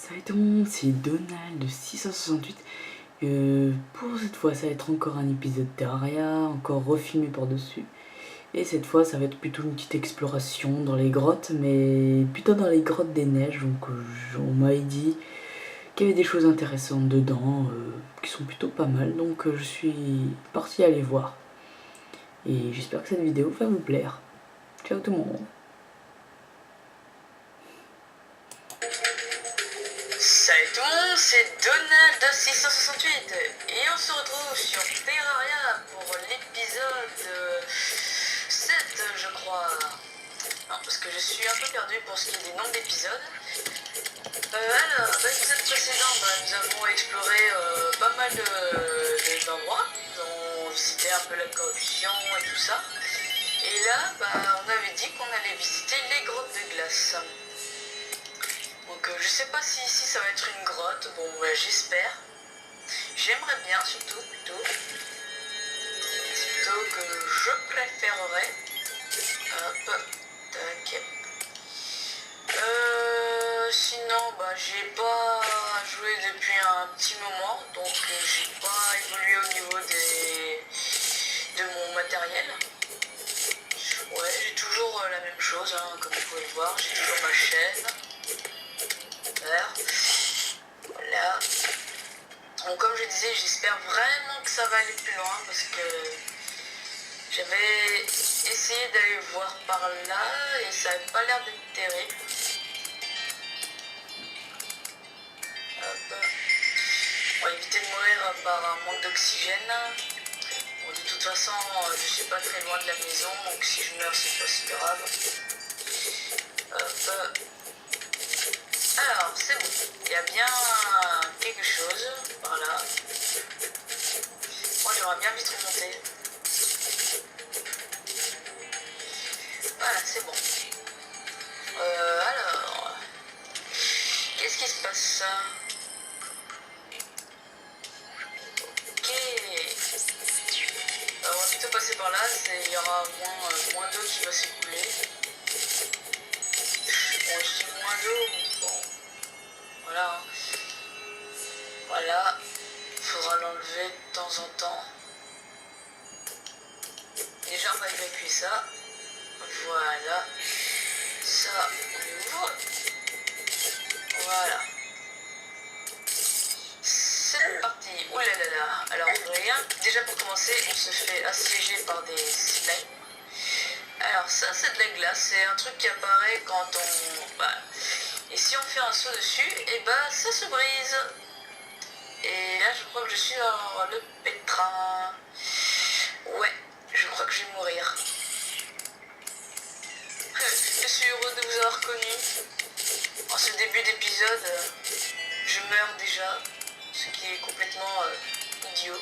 Salut tout le monde, c'est Donald de 668. Pour cette fois, ça va être encore un épisode Terraria, encore refilmé par-dessus. Et cette fois, ça va être plutôt une petite exploration dans les grottes, mais plutôt dans les grottes des neiges. Donc, on m'avait dit qu'il y avait des choses intéressantes dedans, qui sont plutôt pas mal. Donc, je suis parti aller voir. Et j'espère que cette vidéo va vous plaire. Ciao tout le monde. Salut tout le monde, c'est Donald de 668 et on se retrouve sur Terraria pour l'épisode 7 je crois. Non, parce que je suis un peu perdu pour ce qui est des noms d'épisodes. Alors, dans l'épisode précédent, nous avons exploré pas mal d'endroits. Nous avons visité un peu la corruption et tout ça. Et là, on avait dit qu'on allait visiter les grottes de glace. Donc je sais pas si ici ça va être une grotte, bon j'espère. J'aimerais bien surtout plutôt que je préférerais. Hop, tac. Sinon j'ai pas joué depuis un petit moment, donc j'ai pas évolué au niveau de mon matériel. Ouais, j'ai toujours la même chose, comme vous pouvez le voir, j'ai toujours ma chaîne. Voilà. Donc comme je disais, j'espère vraiment que ça va aller plus loin parce que j'avais essayé d'aller voir par là et ça n'avait pas l'air d'être terrible. Hop. On va éviter de mourir par un manque d'oxygène. Bon, de toute façon, je suis pas très loin de la maison, donc si je meurs, c'est pas si grave. Hop. Alors, c'est bon. Il y a bien quelque chose par là. Moi, j'aimerais bien vite remonter. Voilà, c'est bon. Alors, qu'est-ce qui se passe? Ok. On va plutôt passer par là. Il y aura moins d'eau qui va s'écouler. Bon, je dis moins d'eau. Bon. Voilà. Voilà. Il faudra l'enlever de temps en temps. Déjà, on va évacuer ça. Voilà. Ça, on ouvre. Voilà. C'est parti. Ouh là là là. Alors, rien. Déjà, pour commencer, on se fait assiéger par des slimes. Alors, ça, c'est de la glace. C'est un truc qui apparaît quand on... Et si on fait un saut dessus, et ça se brise. Et là, je crois que je suis dans le pétrin. Ouais, je crois que je vais mourir. Je suis heureux de vous avoir connu. En ce début d'épisode, je meurs déjà, ce qui est complètement idiot.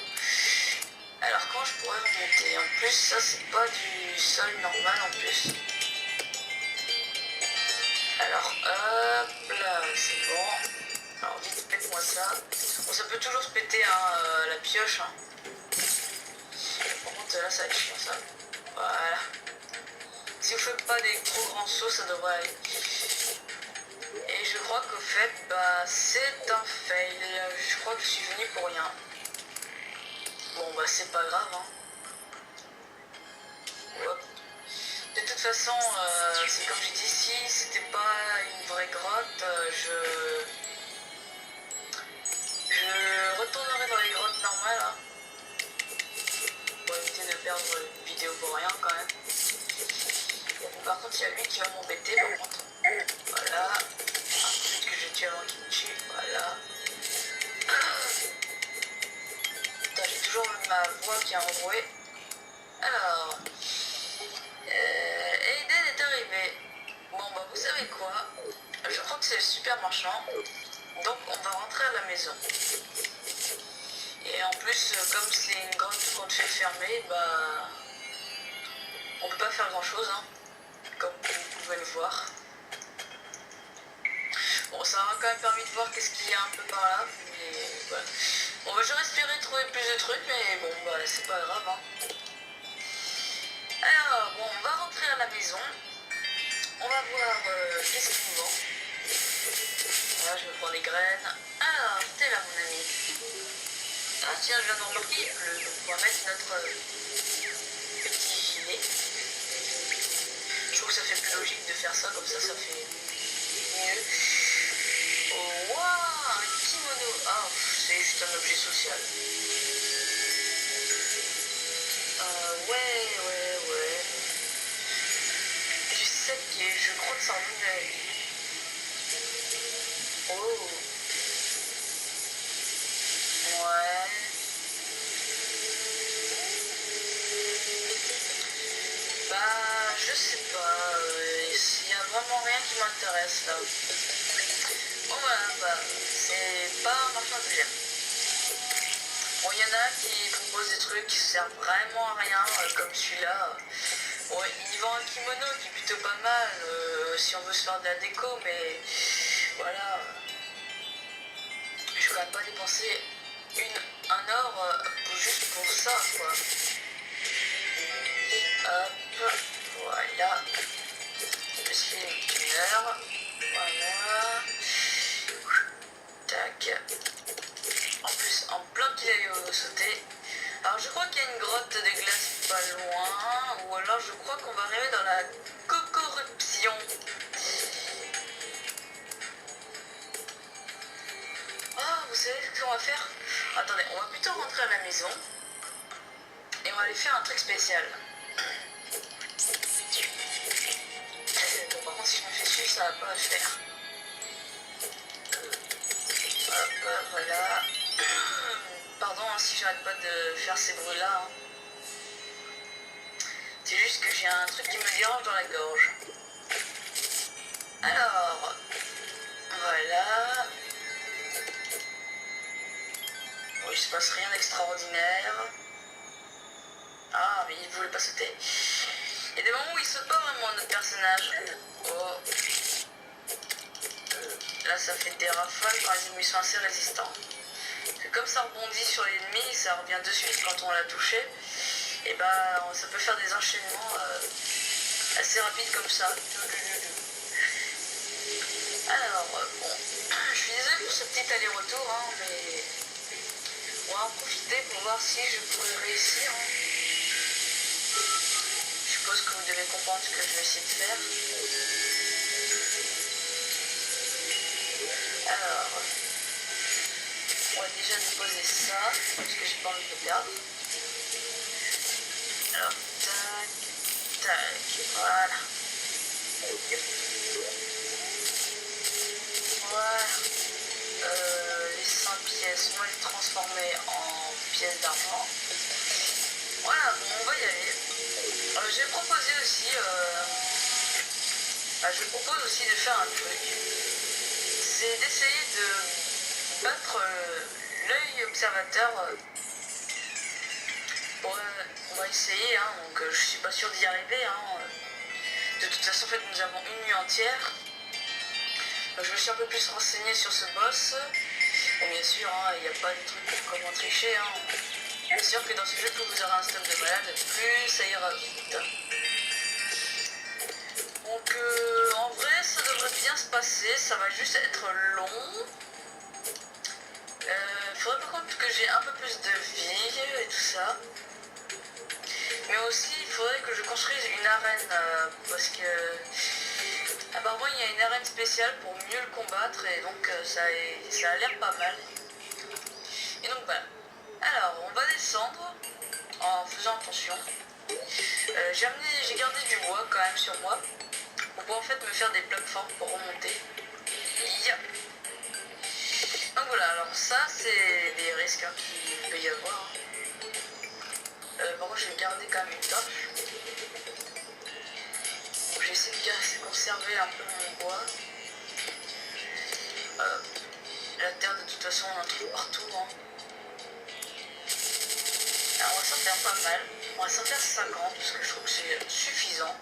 Alors, quand je pourrais remonter? En plus, ça, c'est pas du sol normal en plus. Alors, hop là, c'est bon. Alors, vite, pète-moi ça. Bon, ça peut toujours se péter la pioche. Par contre, là, ça va être chiant, ça. Voilà. Si vous faites pas des trop grands sauts, ça devrait aller. Et je crois qu'au fait, c'est un fail. Je crois que je suis venu pour rien. Bon, c'est pas grave, Hop. De toute façon, c'est comme j'ai dit, si c'était pas une vraie grotte, je retournerai dans les grottes normales. Pour éviter de perdre une vidéo pour rien quand même. Bon, par contre, il y a lui qui va m'embêter par contre. Voilà. Peut-être que j'ai tué avant qu'il me tue. Voilà. Putain, j'ai toujours ma voix qui est enrouée. Alors. Aiden est arrivé. Bon, vous savez quoi? Je crois que c'est le super marchand. Donc, on va rentrer à la maison. Et en plus, comme c'est une grotte qu'on fait fermer, on peut pas faire grand chose, comme vous pouvez le voir. Bon, ça m'a quand même permis de voir qu'est-ce qu'il y a un peu par là, mais voilà. Bon, j'aurais espéré trouver plus de trucs, mais bon, c'est pas grave, Alors, bon, on va rentrer à la maison. On va voir qu'est-ce qu'il nous vend. Là, je me prends des graines. Alors, t'es là, mon ami. Ah, tiens, je viens de remarquer, il pleut. Donc, on va mettre notre petit gilet. Je trouve que ça fait plus logique de faire ça, comme ça fait mieux. Oh, waouh, un kimono. Ah, c'est juste un objet social. Ouais. Je crois que ça en est. Oh. Ouais. Bah, je sais pas. Il y a vraiment rien qui m'intéresse là. Bon, voilà, bah, c'est pas un marchand que j'aime. Bon, il y en a qui proposent des trucs qui servent vraiment à rien, comme celui-là. Bon, il vend un kimono qui est plutôt pas mal si on veut se faire de la déco, mais voilà. Je vais quand même pas dépenser un or juste pour ça, quoi. Hop, voilà. Je suis une heure. Voilà. Tac. En plus, en plein pied sauter. Alors je crois qu'il y a une grotte de glace pas loin, ou alors je crois qu'on va arriver dans la cocorruption. Ah, vous savez ce qu'on va faire? Attendez, on va plutôt rentrer à la maison et on va aller faire un truc spécial. Bon, par contre, si je me fais suivre, ça va pas le faire. Hop, voilà. Pardon si j'arrête pas de faire ces bruits-là. Hein. C'est juste que j'ai un truc qui me dérange dans la gorge. Alors, voilà. Bon, il se passe rien d'extraordinaire. Ah, mais il voulait pas sauter. Il y a des moments où il saute pas vraiment notre personnage. Oh. Là, ça fait des rafales quand les ennemis sont assez résistants. Comme ça rebondit sur l'ennemi, ça revient de suite quand on l'a touché. Et bah, ça peut faire des enchaînements assez rapides comme ça. Alors, bon, je suis désolée pour ce petit aller-retour, hein, mais on va en profiter pour voir si je pourrais réussir. Hein. Je suppose que vous devez comprendre ce que je vais essayer de faire. Alors, on va déjà déposer ça, parce que j'ai pas envie de le perdre. Alors, tac, voilà. Voilà. Les 5 pièces, on va les transformer en pièces d'argent. Voilà, bon, on va y aller. Je vais proposer aussi, je propose aussi de faire un truc. C'est d'essayer de battre l'œil observateur. On va essayer, hein, donc je suis pas sûr d'y arriver. Hein. De toute façon, en fait, nous avons une nuit entière. Donc, je me suis un peu plus renseigné sur ce boss. Bon, bien sûr, hein, il n'y a pas de truc pour comment tricher. Hein. C'est sûr que dans ce jeu, plus vous aurez un stun de malade, plus ça ira vite. Donc, en vrai, ça devrait bien se passer. Ça va juste être long. Faudrait par contre que j'ai un peu plus de vie et tout ça. Mais aussi, il faudrait que je construise une arène parce que apparemment il y a une arène spéciale pour mieux le combattre et donc ça a l'air pas mal. Et donc voilà. Alors, on va descendre en faisant attention. J'ai gardé du bois quand même sur moi pour en fait me faire des plateformes pour remonter. Yeah. Donc voilà, alors ça c'est des risques hein, qu'il peut y avoir. Par contre je vais garder quand même une torche. J'ai essayé de conserver un peu mon bois. La terre de toute façon on en trouve partout. Hein. Alors on va s'en faire pas mal. On va s'en faire 50 parce que je trouve que c'est suffisant.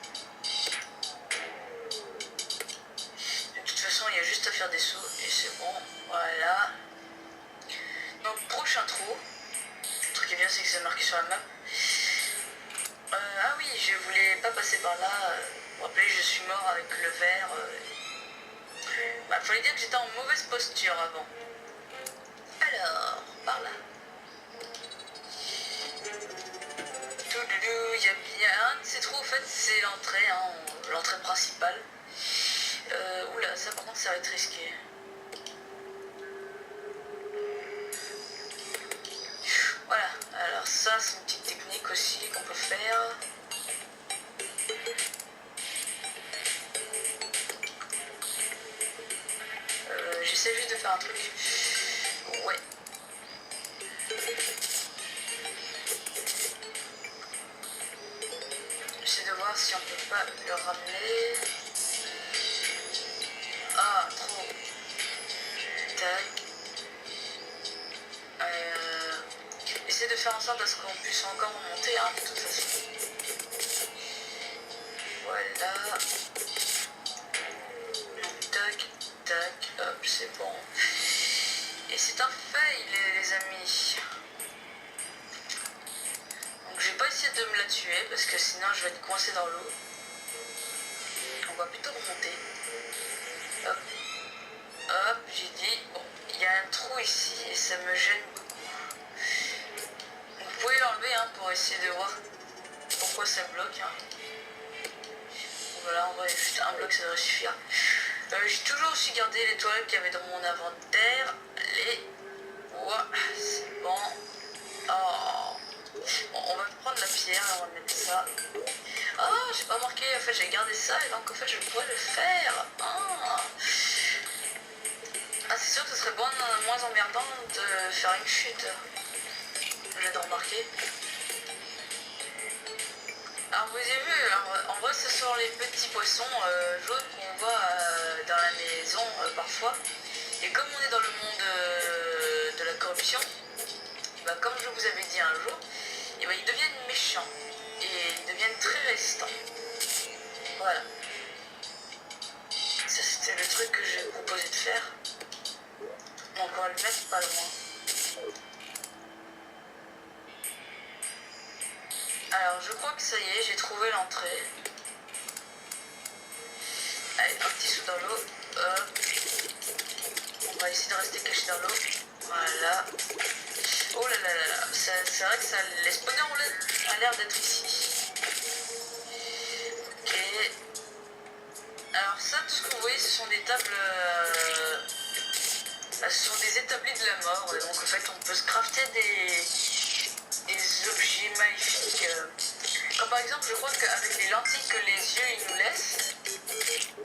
De toute façon il y a juste à faire des sauts et c'est bon. Voilà. Donc prochain trou. Le truc qui est bien c'est que c'est marqué sur la map. Ah oui, je voulais pas passer par là. Vous vous rappelez, je suis mort avec le verre. Bah, fallait dire que j'étais en mauvaise posture avant. Alors, par là. Il y a bien un de ces trous, en fait, c'est l'entrée, hein, l'entrée principale. Oula, ça par contre, ça va être risqué. Voilà, alors ça, c'est une petite technique aussi qu'on peut faire. J'essaie juste de faire un truc. Ouais. J'essaie de voir si on peut pas le ramener. Ah, trop. Tac. J'essaie de faire en sorte à ce qu'on puisse encore remonter, hein, de toute façon. Voilà. Tac, tac, hop, c'est bon. Et c'est un fail, les amis. Donc je vais pas essayer de me la tuer parce que sinon je vais être coincé dans l'eau. On va plutôt remonter. Hop. Hop, j'ai dit, bon, il y a un trou ici et ça me gêne beaucoup. Vous pouvez l'enlever hein, pour essayer de voir pourquoi ça bloque. Hein. Voilà, en vrai, juste un bloc ça devrait suffire. J'ai toujours aussi gardé les toilettes qu'il y avait dans mon inventaire. Les... Ouais, c'est bon. Oh. Bon, on va prendre la pierre, on va mettre ça. Ah, j'ai pas marqué, en fait j'ai gardé ça et donc en fait je pourrais le faire. Ah, c'est sûr que ce serait bon, moins emmerdant de faire une chute. J'ai de remarquer. Alors vous avez vu, en vrai ce sont les petits poissons jaunes qu'on voit dans la maison parfois. Et comme on est dans le monde de la corruption, bah, comme je vous avais dit un jour, et bah, ils deviennent méchants et ils deviennent très résistants. Voilà. Ça c'était le truc que j'ai proposé de faire. Donc on va le mettre pas loin. Alors je crois que ça y est, j'ai trouvé l'entrée. Allez, un petit saut dans l'eau. Hop. On va essayer de rester caché dans l'eau. Voilà. Oh là là là là. C'est vrai que ça, les spawners ont l'air d'être ici. Ok. Alors ça, tout ce que vous voyez, ce sont des tables... ce sont des établis de la mort. Donc en fait, on peut se crafter des objets maléfiques. Comme par exemple, je crois qu'avec les lentilles que les yeux ils nous laissent,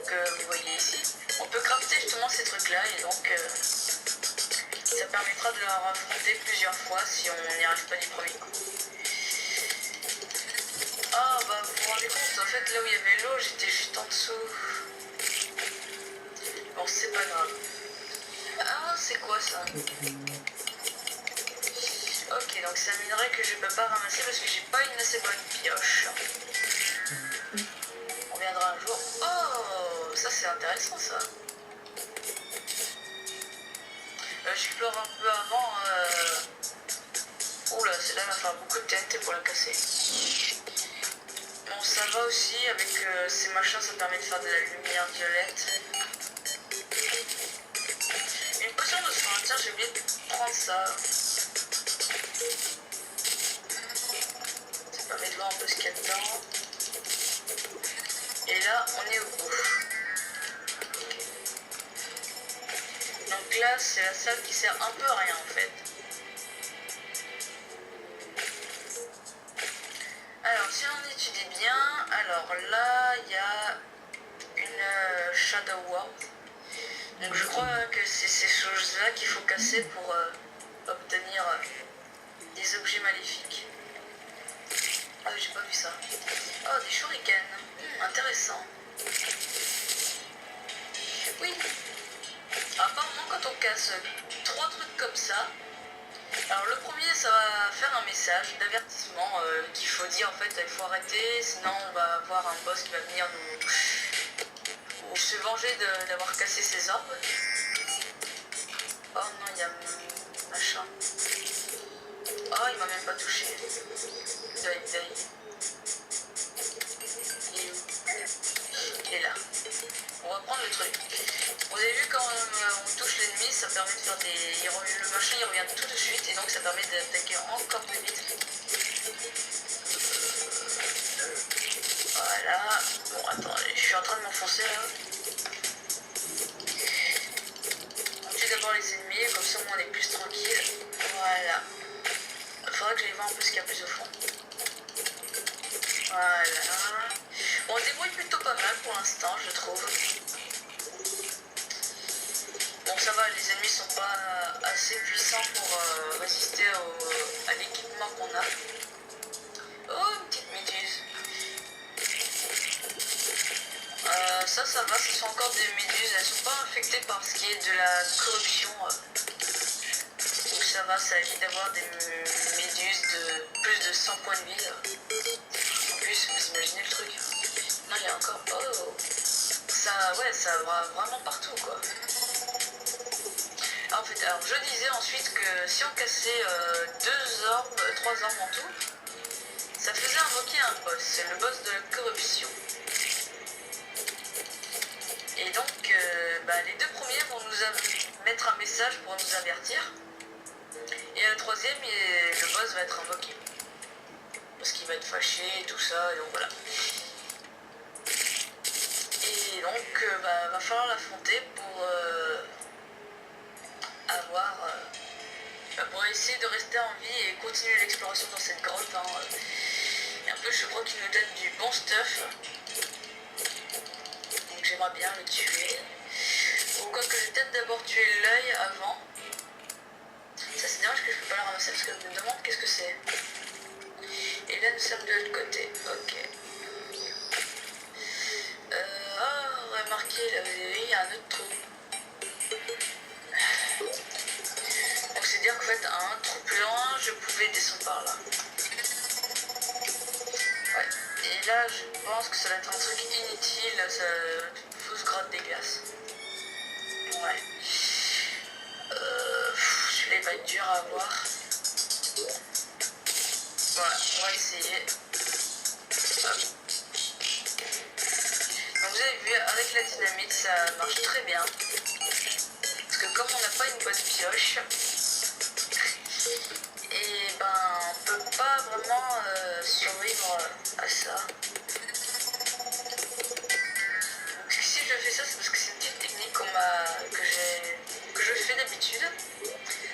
que vous voyez ici, on peut crafter justement ces trucs-là et donc ça permettra de leur affronter plusieurs fois si on n'y arrive pas du premier coup. Ah bah vous vous rendez compte, en fait là où il y avait l'eau, j'étais juste en dessous. Bon, c'est pas grave. Ah, c'est quoi ça? Ok, donc c'est un minerai que je ne peux pas ramasser parce que j'ai pas une assez bonne pioche. On viendra un jour. Oh, ça c'est intéressant ça. J'explore un peu avant. Oula, celle-là va faire beaucoup de TNT pour la casser. Bon, ça va aussi avec ces machins, ça permet de faire de la lumière violette. Une potion de soin, tiens, j'ai oublié de prendre ça. Ça permet de voir un peu ce qu'il y a dedans. Et là, on est au bout. Donc là, c'est la salle qui sert un peu à rien en fait. Alors, si on étudie bien, alors là, il y a une Shadow World. Donc je crois que c'est ces choses-là qu'il faut casser pour obtenir des objets maléfiques. Ah, j'ai pas vu ça. Oh, des shurikens. Intéressant. Oui. Apparemment, quand on casse 3 trucs comme ça, alors le premier, ça va faire un message d'avertissement qu'il faut dire en fait, il faut arrêter, sinon on va avoir un boss qui va venir nous se venger d'avoir cassé ses orbes. Oh non, il y a machin. Oh, il m'a même pas touché. Deuil. Il est où? Il est là. On va prendre le truc. Vous avez vu quand on touche l'ennemi, ça permet de faire des... Le machin il revient tout de suite et donc ça permet d'attaquer encore plus vite. Voilà. Bon, attendez, je suis en train de m'enfoncer là. On tue d'abord les ennemis, comme ça on est plus tranquille. Voilà. Il faudra que j'aille voir un peu ce qu'il y a plus au fond. Voilà. Bon, on débrouille plutôt pas mal pour l'instant, je trouve. Bon, ça va, les ennemis sont pas assez puissants pour résister à l'équipement qu'on a. Oh, une petite méduse. Ça va, ce sont encore des méduses, elles sont pas infectées par ce qui est de la corruption. Donc ça va, ça évite d'avoir des méduses de plus de 100 points de vie. En plus, vous imaginez le truc. Non, il y a encore... Oh, ça, ouais, ça va vraiment partout, quoi. En fait, alors je disais ensuite que si on cassait 3 orbes en tout, ça faisait invoquer un boss, c'est le boss de la corruption. Et donc, les 2 premiers vont nous mettre un message pour nous avertir. Et le 3e, le boss va être invoqué. Parce qu'il va être fâché et tout ça, et donc voilà. Et donc, va falloir l'affronter pour pour essayer de rester en vie et continuer l'exploration dans cette grotte. Hein. Et un peu, je crois qu'il nous donne du bon stuff. Donc j'aimerais bien le tuer. Pourquoi que je vais peut-être d'abord tuer l'œil avant. Ça c'est dommage que je peux pas le ramasser parce qu'elle me demande qu'est-ce que c'est. Et là nous sommes de l'autre côté. Ok. Remarquez, là il y a un autre trou. Donc c'est dire qu'en fait à un trou plus loin je pouvais descendre par là. Ouais. Et là je pense que ça va être un truc inutile, ça faut se gratte des glaces. Ouais. Celui-là il va être dur à avoir. Voilà, on va essayer. Hop. Donc vous avez vu, avec la dynamite ça marche très bien. Parce que comme on n'a pas une bonne pioche, et on peut pas vraiment survivre à ça. Donc si je fais ça, c'est parce que c'est une petite technique que je fais d'habitude.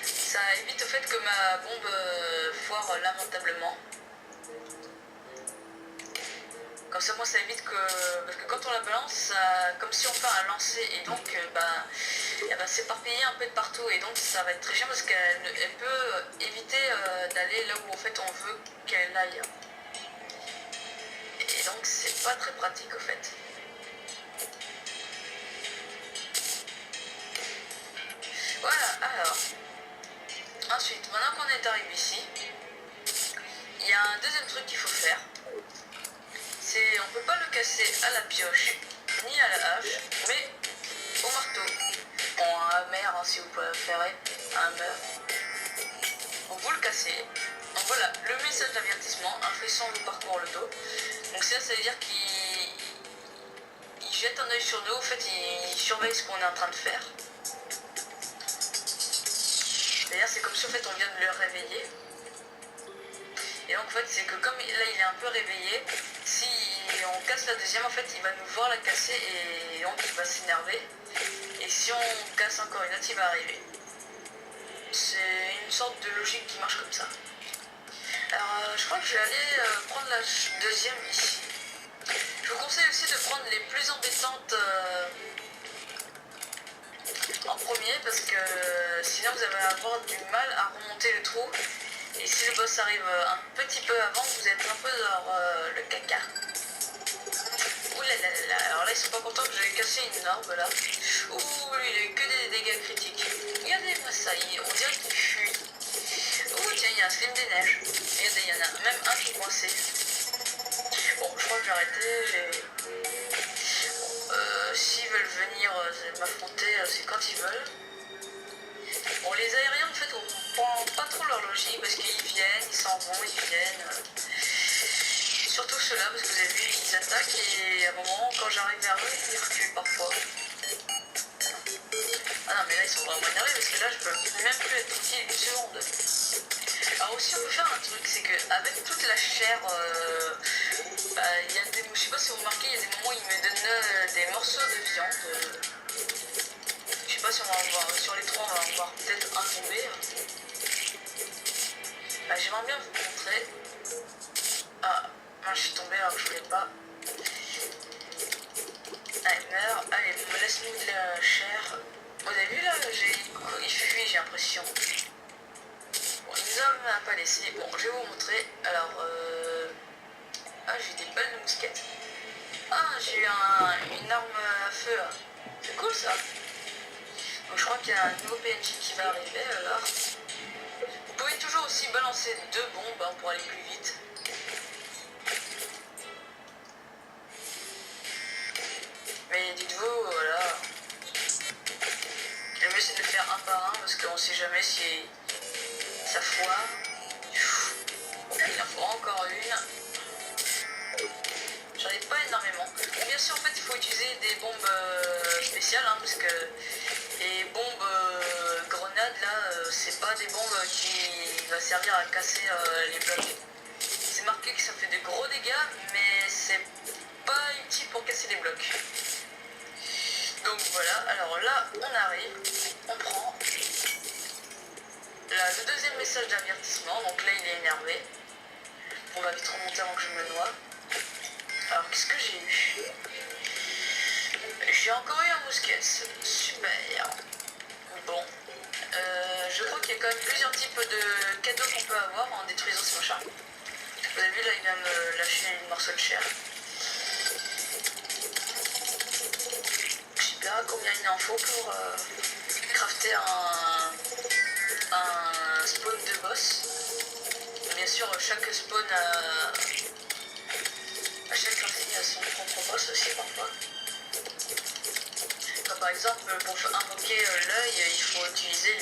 Ça évite au fait que ma bombe foire lamentablement. Comme ça, moi, ça évite que... Parce que quand on la balance, ça... comme si on fait un lancer. Et donc, elle va s'éparpiller un peu de partout. Et donc, ça va être très chiant parce qu'elle peut éviter d'aller là où, en fait, on veut qu'elle aille. Et donc, c'est pas très pratique, au fait. Voilà, alors. Ensuite, maintenant qu'on est arrivé ici, il y a un deuxième truc qu'il faut faire. C'est on peut pas le casser à la pioche ni à la hache, mais au marteau. Bon, un hammer hein, si vous préférez, un hammer. Donc vous le cassez. Donc voilà, le message d'avertissement, un frisson vous parcourt le dos. Donc ça veut dire qu'il jette un œil sur nous, en fait il surveille ce qu'on est en train de faire. D'ailleurs c'est comme si en fait on vient de le réveiller. Et donc en fait c'est que comme là il est un peu réveillé, si on casse la deuxième en fait il va nous voir la casser et donc il va s'énerver. Et si on casse encore une autre il va arriver. C'est une sorte de logique qui marche comme ça. Alors je crois que je vais aller prendre la deuxième ici. Je vous conseille aussi de prendre les plus embêtantes en premier parce que sinon vous allez avoir du mal à remonter le trou. Et si le boss arrive un petit peu avant, vous êtes un peu dans le caca. Ouh là là là, alors là ils sont pas contents que j'ai cassé une orbe là. Ouh lui il a eu que des dégâts critiques. Regardez-moi ça, on dirait qu'il fuit. Ouh tiens il y a un slim des neiges. Regardez il y en a même un qui est coincé. Bon je crois que j'ai arrêté. Bon, s'ils veulent venir m'affronter c'est quand ils veulent. Bon les aériens en fait on comprend pas trop leur logique parce qu'ils viennent, ils s'en vont, ils viennent. Surtout ceux-là parce que vous avez vu ils attaquent et à un moment quand j'arrive vers eux ils reculent parfois. mais là ils sont vraiment énervés parce que là je peux même plus être tranquille une seconde. Alors aussi on peut faire un truc, c'est qu'avec toute la chair, il y a des, je sais pas si vous remarquez, il y a des moments où ils me donnent des morceaux de viande. Je sais pas si on va en voir, sur les trois on va en voir peut-être un tomber. J'aimerais bien vous montrer. Ah, moi je suis tombée alors que je voulais pas. Allez, meurt. Allez, laisse-nous de la chair. Vous avez vu là, il fuit, j'ai l'impression. Bon, il nous a pas laissé. Bon, je vais vous montrer. Alors, ah, j'ai des balles de mousquet. Ah, j'ai eu une arme à feu là. C'est cool ça. Donc, je crois qu'il y a un nouveau PNJ qui va arriver alors. Vous pouvez toujours aussi balancer 2 bombes hein, pour aller plus vite. Mais dites-vous, voilà. Le mieux c'est de le faire un par un parce qu'on sait jamais si ça foire. Il en faut encore une. J'en ai pas énormément. Bon, bien sûr, en fait, il faut utiliser des bombes spéciales hein, parce que les bombes grenades là, c'est pas des bombes qui va servir à casser les blocs. C'est marqué que ça fait de gros dégâts, mais c'est pas utile pour casser les blocs. Donc voilà, alors là on arrive, on prend là, le deuxième message d'avertissement, donc là il est énervé. On va vite remonter avant que je me noie. Alors qu'est-ce que j'ai eu? J'ai encore eu un mousquet, super. Bon, je crois qu'il y a quand même plusieurs types de cadeaux qu'on peut avoir en détruisant ce machin. Vous avez vu là il vient me lâcher une morceau de chair. Combien il en faut pour crafter un spawn de boss. Bien sûr, chaque spawn à chaque crafting a son propre boss aussi parfois. Comme par exemple, pour invoquer l'œil, il faut utiliser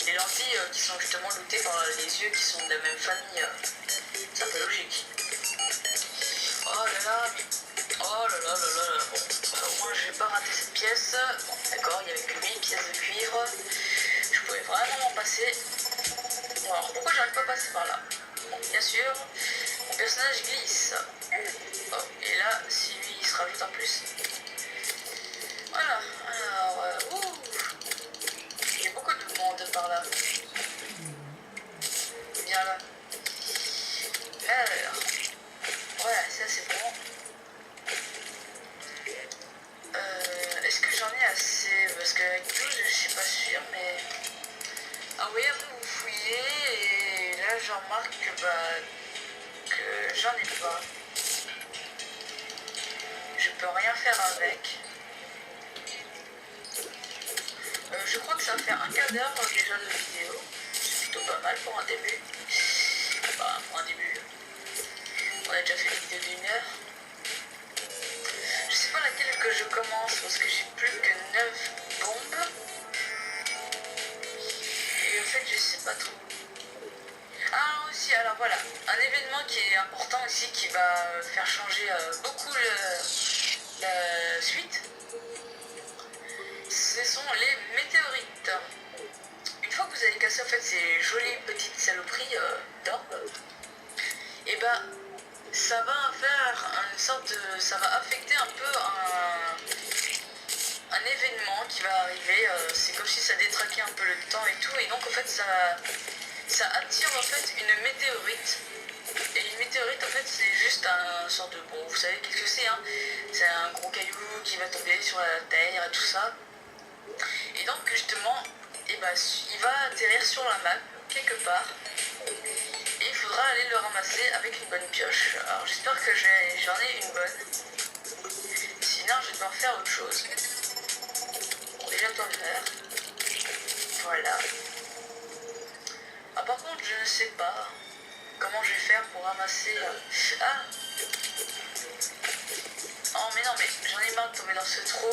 les lentilles qui sont justement lootées par les yeux qui sont de la même famille. C'est un peu logique. Oh là là, oh là là là là là. Bon, au moins je vais pas rater cette pièce. Bon, d'accord, il y avait que 8 pièces de cuivre. Je pouvais vraiment m'en passer. Bon, alors pourquoi j'arrive pas à passer par là? Bon, bien sûr, mon personnage glisse. Oh, et là, si lui il se rajoute en plus. Voilà, alors, il y a beaucoup de monde par là. Bien là. Alors, voilà, ça c'est bon. Est-ce que j'en ai assez? Parce qu'avec 12, je suis pas sûre, mais... Ah oui, après vous fouillez, et là je remarque que j'en ai pas. Je peux rien faire avec. Je crois que ça fait un quart d'heure déjà de vidéo. C'est plutôt pas mal pour un début. Enfin, pour un début. On a déjà fait une vidéo d'1 heure. Je sais pas laquelle que je commence parce que j'ai plus que 9 bombes. Et en fait je sais pas trop. Ah aussi, alors voilà, un événement qui est important ici qui va faire changer beaucoup la suite. Ce sont les météorites. Une fois que vous avez cassé en fait ces jolies petites saloperies d'or, et ben ça va faire une sorte de... ça va affecter un peu un événement qui va arriver. C'est comme si ça détraquait un peu le temps et tout, et donc en fait ça attire en fait une météorite. Et une météorite en fait c'est juste un sorte de... bon, vous savez qu'est-ce que c'est hein, c'est un gros caillou qui va tomber sur la terre et tout ça. Et donc justement, et ben, il va atterrir sur la map quelque part. Et il faudra aller le ramasser avec une bonne pioche. Alors j'espère que j'en ai une bonne. Sinon je vais devoir faire autre chose. Bon, déjà toi le faire. Voilà. Ah par contre je ne sais pas comment je vais faire pour ramasser... Ah. Oh mais non mais j'en ai marre de tomber dans ce trou.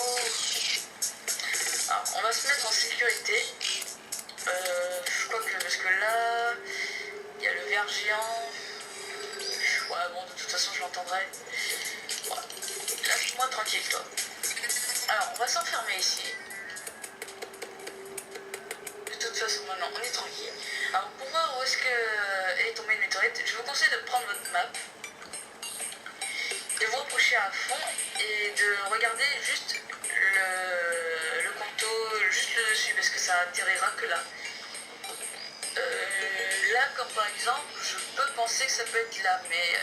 Alors on va se mettre en sécurité. Je crois que parce que là il y a le ver géant. Ouais bon de toute façon je l'entendrai. Ouais. Laisse-moi tranquille toi. Alors on va s'enfermer ici. rester tranquille. Alors pour voir où est-ce que est tombée une météorite, je vous conseille de prendre votre map, de vous rapprocher à fond et de regarder juste le contour, juste le dessus, parce que ça atterrira que là. Là, comme par exemple, je peux penser que ça peut être là, mais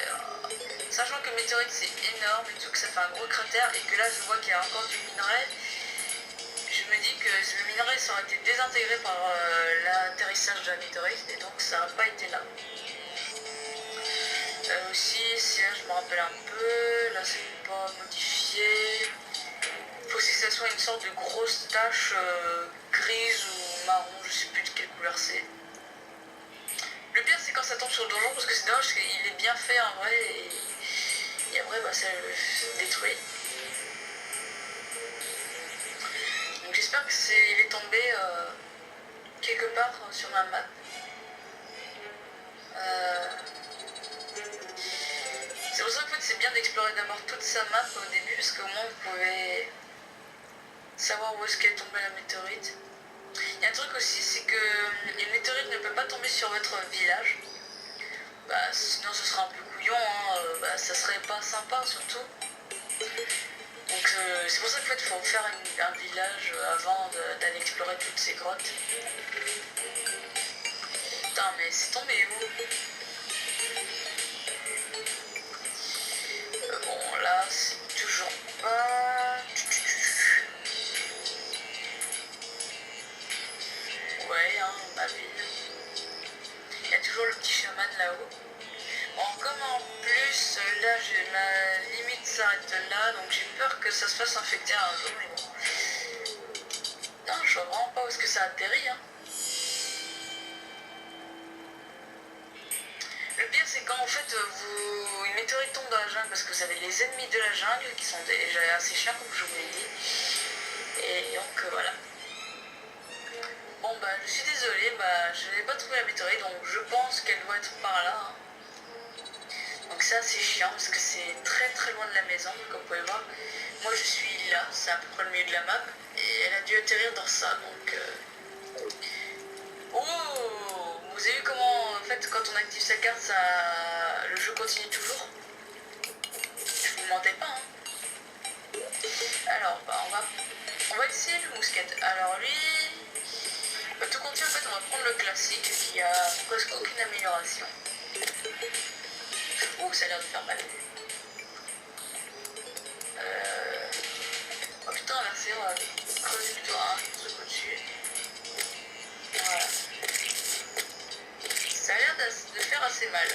sachant que météorite c'est énorme et tout, que ça fait un gros cratère et que là je vois qu'il y a encore du minerai, je me dis que le minerai ça aurait été désintégré par l'atterrissage de la météorite et donc ça n'a pas été là. Aussi, si là je me rappelle un peu, là c'est pas modifié. Il faut que ça soit une sorte de grosse tache grise ou marron, je sais plus de quelle couleur c'est. Le pire c'est quand ça tombe sur le donjon parce que c'est dommage parce qu'il est bien fait en vrai et après bah, ça le détruit. Donc j'espère que il est tombé quelque part sur ma map. C'est pour ça qu'en fait c'est bien d'explorer d'abord toute sa map au début parce qu'au moins vous pouvez savoir où est-ce qu'est tombée la météorite. Il y a un truc aussi, c'est que une météorite ne peut pas tomber sur votre village. Bah, sinon ce sera un peu couillon, hein. Bah, ça serait pas sympa surtout. Donc c'est pour ça qu'en fait il faut faire un village avant d'aller explorer toutes ces grottes. Putain mais c'est tombé où? Bon là c'est toujours pas... Ouais, hein, ma ville. Il y a toujours le petit chaman là-haut. Bon, comme en plus, là, ma limite s'arrête là, donc j'ai peur que ça se fasse infecter un jour, mais bon. Non, je vois vraiment pas où est-ce que ça atterrit, hein. Le pire, c'est quand en fait, une météorite tombe dans la jungle, parce que vous avez les ennemis de la jungle, qui sont déjà assez chiants, comme je vous l'ai dit. Et donc, voilà. Bon bah je suis désolée, bah je n'ai pas trouvé la météorite donc je pense qu'elle doit être par là. Hein. Donc ça c'est chiant parce que c'est très très loin de la maison comme vous pouvez voir. Moi je suis là, c'est à peu près le milieu de la map et elle a dû atterrir dans ça donc... Oh, vous avez vu comment en fait quand on active sa carte ça... le jeu continue toujours. Je vous mentais pas hein. Alors bah on va essayer le mousquet. Alors lui... tout compte fait, en fait, on va prendre le classique qui a presque aucune amélioration. Ouh, ça a l'air de faire mal. Oh putain, inversé, on va creuser plutôt un truc au-dessus. Voilà. Ça a l'air de faire assez mal.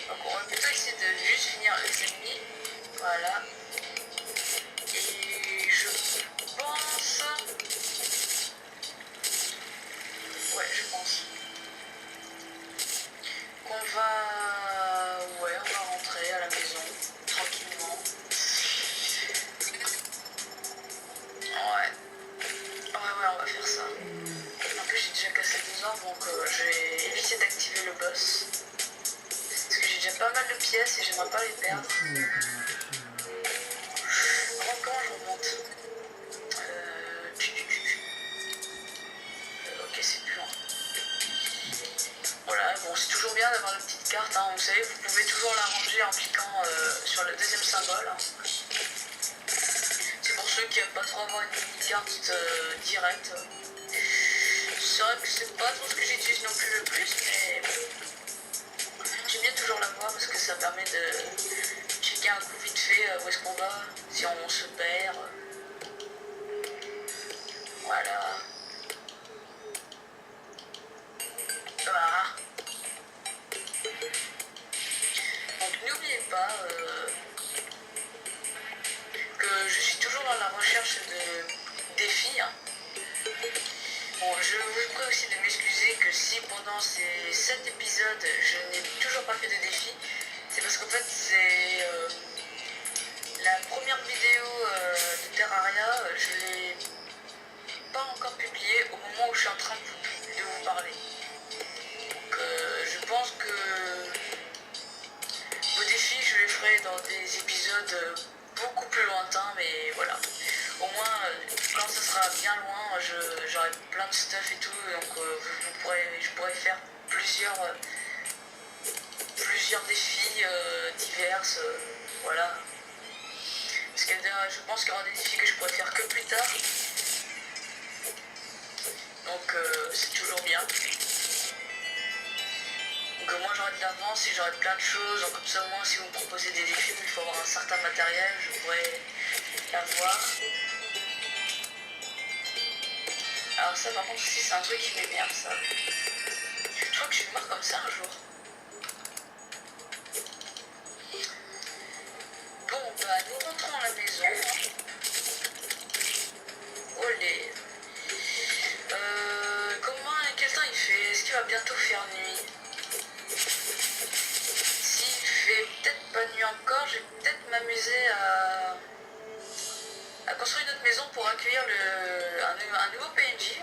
Donc on va plutôt essayer de juste finir les ennemis. Voilà. Et je pense... Ouais, je pense qu'on va... Ouais, on va rentrer à la maison, tranquillement. Ouais. Ouais, on va faire ça. En plus, j'ai déjà cassé 2 ans, donc je vais éviter d'activer le boss. Parce que j'ai déjà pas mal de pièces et j'aimerais pas les perdre. Comment je remonte ok, c'est plus loin. Voilà, bon, c'est toujours bien d'avoir une petite carte, hein. Vous savez, vous pouvez toujours la ranger en cliquant sur le deuxième symbole. Hein. C'est pour ceux qui n'aiment pas trop avoir une mini-carte directe. C'est vrai que c'est pas trop ce que j'utilise non plus le plus, mais j'aime bien toujours l'avoir parce que ça permet de checker un coup vite fait où est-ce qu'on va, si on se perd. Voilà. Voilà. Donc n'oubliez pas que je suis toujours dans la recherche de défis. Hein. Bon, je vous prie aussi de m'excuser que si pendant ces 7 épisodes je n'ai toujours pas fait de défi, c'est parce qu'en fait c'est la première vidéo de Terraria, je l'ai pas encore publiée au moment où je suis en train de vous parler. Donc je pense que vos défis je les ferai dans des épisodes beaucoup plus lointains, mais voilà. Au moins, quand ça sera bien loin, j'aurai plein de stuff et tout, donc je pourrais faire plusieurs défis divers, voilà. Parce que je pense qu'il y aura des défis que je pourrais faire que plus tard. Donc c'est toujours bien. Donc moi j'aurai de l'avance et j'aurai plein de choses. Donc, comme ça au moins si vous me proposez des défis où il faut avoir un certain matériel, je pourrais l'avoir. Alors ça par contre aussi c'est un truc qui m'énerve ça. Je crois que je suis mort comme ça un jour. Bon bah nous rentrons à la maison. Olé. Quel temps il fait? Est-ce qu'il va bientôt faire nuit? S'il fait peut-être pas nuit encore, je vais peut-être m'amuser à construire une autre maison pour accueillir un nouveau PNJ.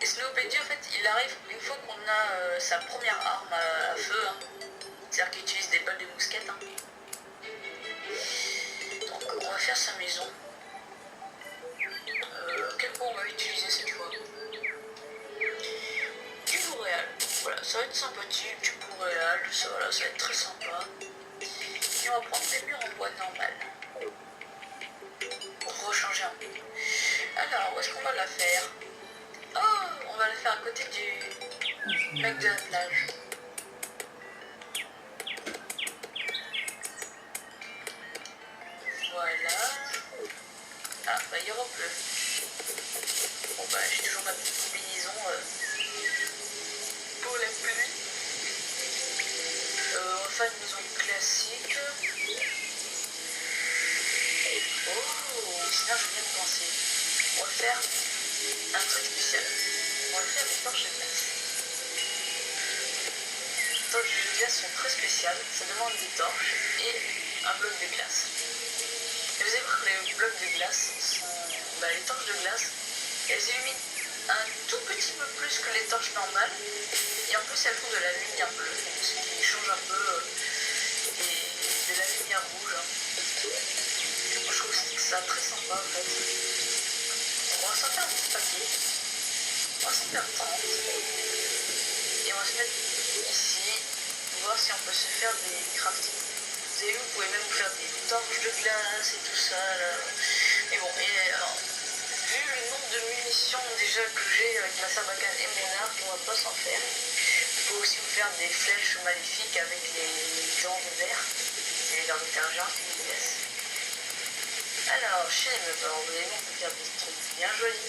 Et ce nouveau PNJ en fait il arrive une fois qu'on a sa première arme à feu. Hein. C'est-à-dire qu'il utilise des balles de mousquette. Hein. Donc on va faire sa maison. Quel point on va utiliser cette fois? Du boréal. Voilà, ça va être sympathique, du boréal, ça va être très sympa. Et on va prendre des murs en bois normal. Pour rechanger un peu. Alors, où est-ce qu'on va la faire? Oh, on va la faire à côté du mec de la plage. Voilà. Ah, bah il repleut. Bon bah j'ai toujours ma petite combinaison pour la pluie. On va faire une maison classique. Oh, sinon je viens de penser. On va faire un truc spécial. On va faire des torches de glace. Les torches de glace sont très spéciales. Ça demande des torches et un bloc de glace. Et vous allez voir que les blocs de glace sont... les torches de glace, elles illuminent un tout petit peu plus que les torches normales. Et en plus elles font de la lumière bleue, ce qui change un peu de la lumière rouge. Moi je trouve ça très sympa en fait. Donc on va s'en faire un petit paquet. On va s'en faire 30. Et on va se mettre ici pour voir si on peut se faire des crafting. Vous avez vu, vous pouvez même vous faire des torches de glace et tout ça là. Mais bon, alors, vu le nombre de munitions déjà que j'ai avec ma sarbacane et mon arc, on va pas s'en faire. Vous pouvez aussi vous faire des flèches maléfiques avec les dents de verre. C'est les dents de tergent qui nous laissent. Alors, chez les meubles, vous allez voir, on peut faire des trucs bien jolis.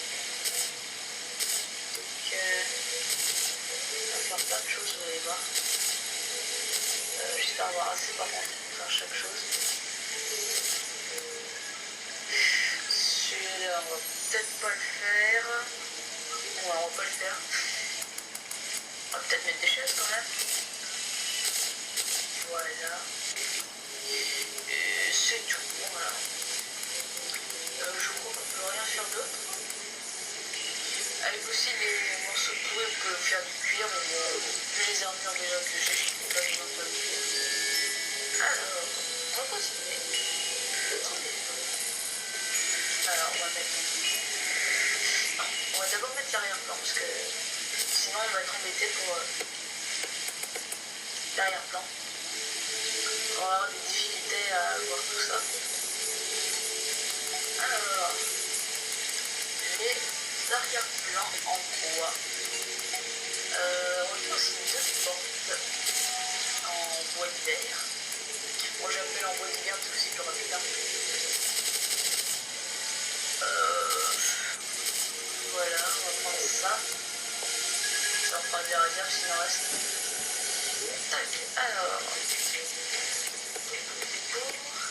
Donc, on va faire plein de choses, vous allez voir. J'espère avoir assez par contre pour faire chaque chose. Celui-là, on va peut-être pas le faire. Ouais, on va pas le faire. On va peut-être mettre des chaises quand même. Voilà. Et c'est tout. Voilà. Je crois qu'on peut rien faire d'autre. Avec aussi les morceaux pourris, on peut faire du cuir, mais bon, vu les armures déjà que j'ai, je peux pas besoin de le cuir. Alors, on va continuer. Alors, on va mettre... Non, on va d'abord mettre l'arrière-plan, parce que sinon on va être embêté pour l'arrière-plan. On va avoir des difficultés à voir tout ça. Alors, les arrière-plans en bois. On va faire aussi deux portes en bois d'hiver. Moi j'appelle en bois d'hiver parce que c'est plus rapide. Hein. Voilà, on va prendre ça. Ça fera des réserves s'il en reste. Tac, alors.